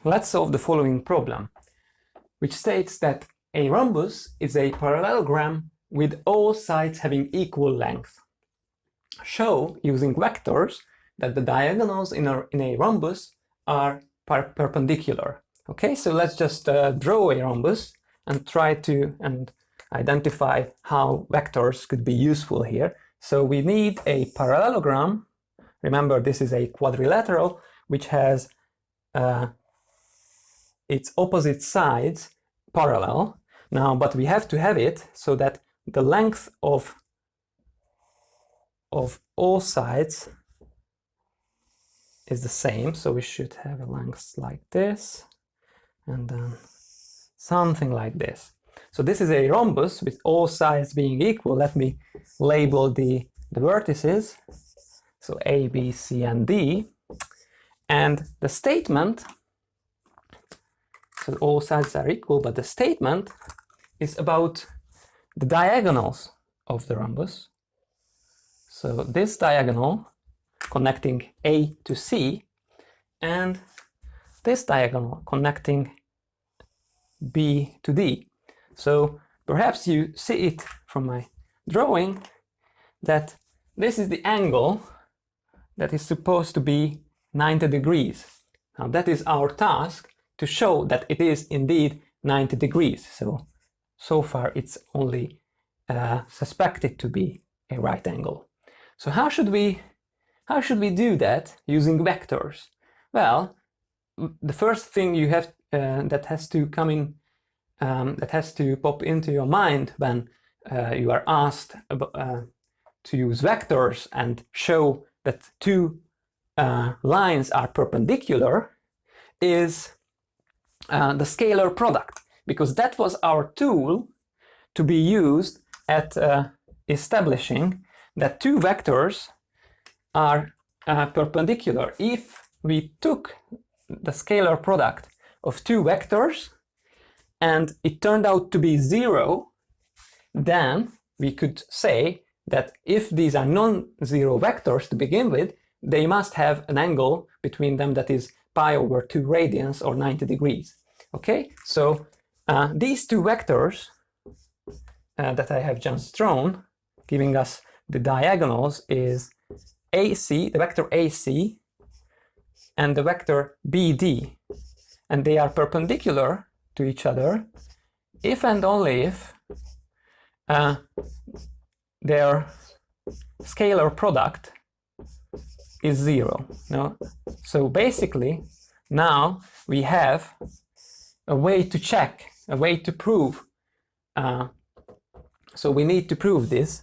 Let's solve the following problem, which states that a rhombus is a parallelogram with all sides having equal length. Show, using vectors, that the diagonals in a rhombus are perpendicular. Okay, so let's just draw a rhombus and try to identify how vectors could be useful here. So we need a parallelogram. Remember, this is a quadrilateral which has its opposite sides parallel. Now, but we have to have it so that the length of all sides is the same. So we should have a length like this, and then something like this. So this is a rhombus with all sides being equal. Let me label the vertices. So A, B, C, and D. And the statement, so all sides are equal, but the statement is about the diagonals of the rhombus. So this diagonal connecting A to C, and this diagonal connecting B to D. So perhaps you see it from my drawing that this is the angle that is supposed to be 90 degrees. Now that is our task, to show that it is indeed 90 degrees. So far it's only suspected to be a right angle. So how should we do that using vectors? Well, the first thing you have that has to pop into your mind when you are asked to use vectors and show that two lines are perpendicular is the scalar product, because that was our tool to be used at establishing that two vectors are perpendicular. If we took the scalar product of two vectors and it turned out to be 0, then we could say that if these are non-zero vectors to begin with, they must have an angle between them that is pi over 2 radians or 90 degrees. Okay, so these two vectors that I have just drawn, giving us the diagonals, is AC, the vector AC, and the vector BD, and they are perpendicular to each other if and only if their scalar product is 0. No? So basically, now we have a way to check, a way to prove. So we need to prove this.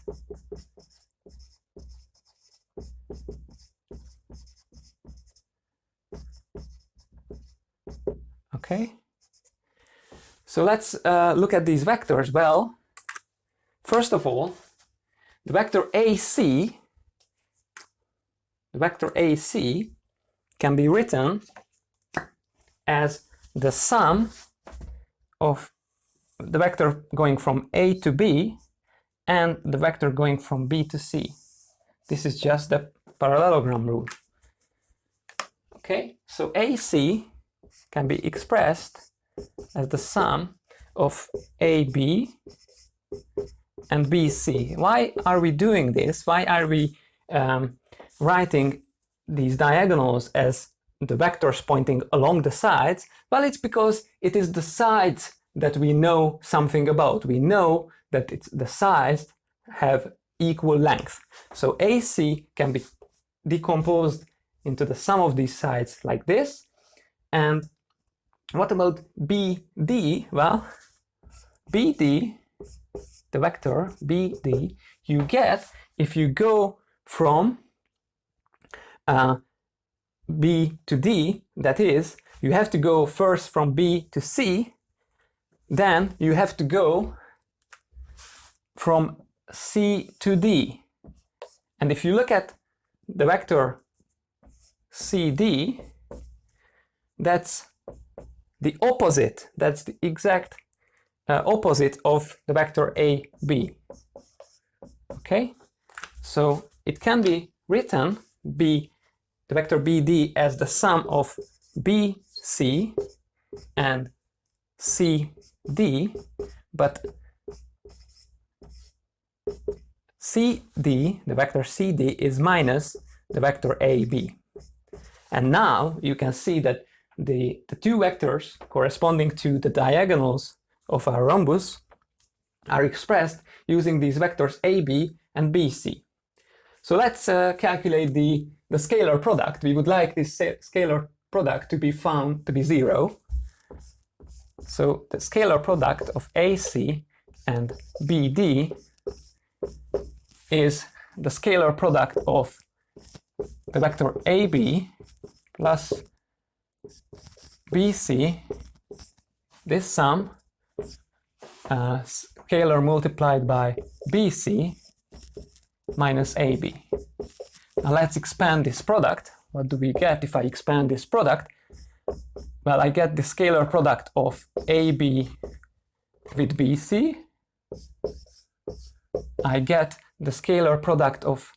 Okay. So let's look at these vectors. Well, first of all, the vector AC can be written as the sum of the vector going from A to B and the vector going from B to C. This is just the parallelogram rule. Okay, so AC can be expressed as the sum of AB and BC. Why are we doing this? Why are we writing these diagonals as the vectors pointing along the sides? Well, it's because it is the sides that we know something about. We know that the sides have equal length. So AC can be decomposed into the sum of these sides like this. And what about BD? Well, BD, the vector BD, you get if you go from B to D, that is, you have to go first from B to C, then you have to go from C to D. And if you look at the vector CD, that's the opposite, that's the exact opposite of the vector AB. Okay, so it can be written the vector BD as the sum of BC BC and CD, but CD, the vector CD, is minus the vector AB. And now you can see that the two vectors corresponding to the diagonals of our rhombus are expressed using these vectors AB and BC. So let's calculate the scalar product. We would like this scalar product to be found to be 0. So the scalar product of AC and BD is the scalar product of the vector AB plus BC, this sum, scalar multiplied by BC minus AB. Now let's expand this product. What do we get if I expand this product? Well, I get the scalar product of AB with BC. I get the scalar product of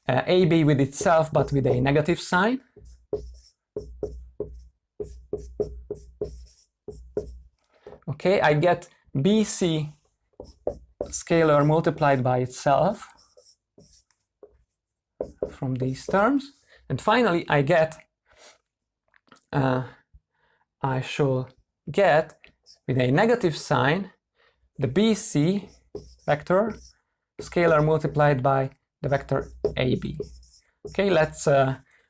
AB with itself but with a negative sign. Okay, I get BC scalar multiplied by itself from these terms. And finally, I shall get, with a negative sign, the BC vector scalar multiplied by the vector AB. Okay, let's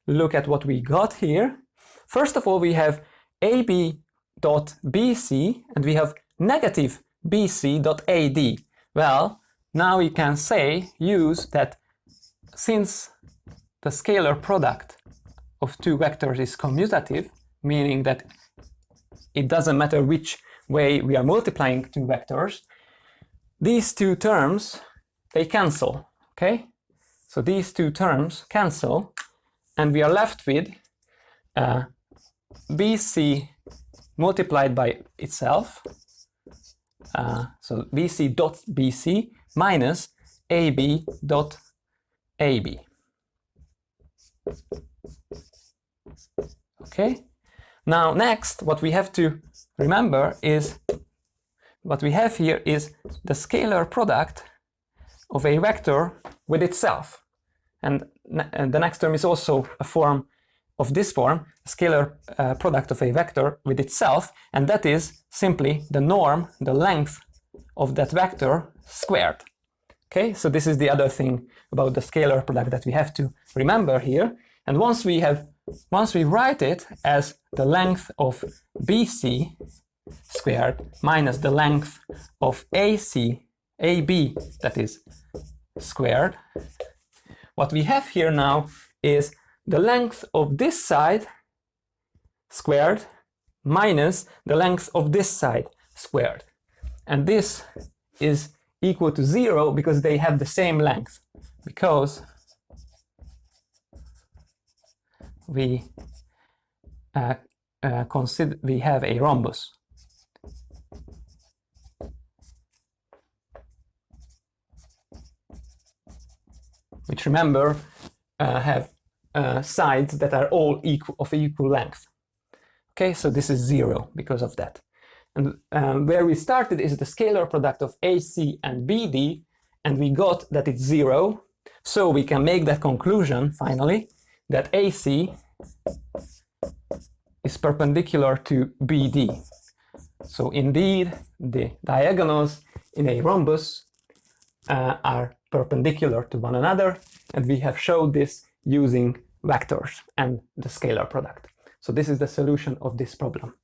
look at what we got here. First of all, we have AB dot BC and we have negative BC dot AD. Well, now we can use that since the scalar product of two vectors is commutative, meaning that it doesn't matter which way we are multiplying two vectors, these two terms, they cancel, okay? So these two terms cancel, and we are left with BC multiplied by itself, so BC dot BC minus AB dot AB. Okay, now next what we have to remember is what we have here is the scalar product of a vector with itself, and the next term is also a form of this form, scalar product of a vector with itself, and that is simply the norm, the length of that vector squared. Okay, so this is the other thing about the scalar product that we have to remember here. And once we write it as the length of BC squared minus the length of AB, that is squared, what we have here now is the length of this side squared minus the length of this side squared. And this is equal to 0 because they have the same length, because we have a rhombus. Which, remember, have sides that are all of equal length. Okay, so this is 0 because of that. And where we started is the scalar product of AC and BD, and we got that it's 0. So we can make that conclusion, finally, that AC is perpendicular to BD. So indeed, the diagonals in a rhombus are perpendicular to one another, and we have showed this using vectors and the scalar product. So this is the solution of this problem.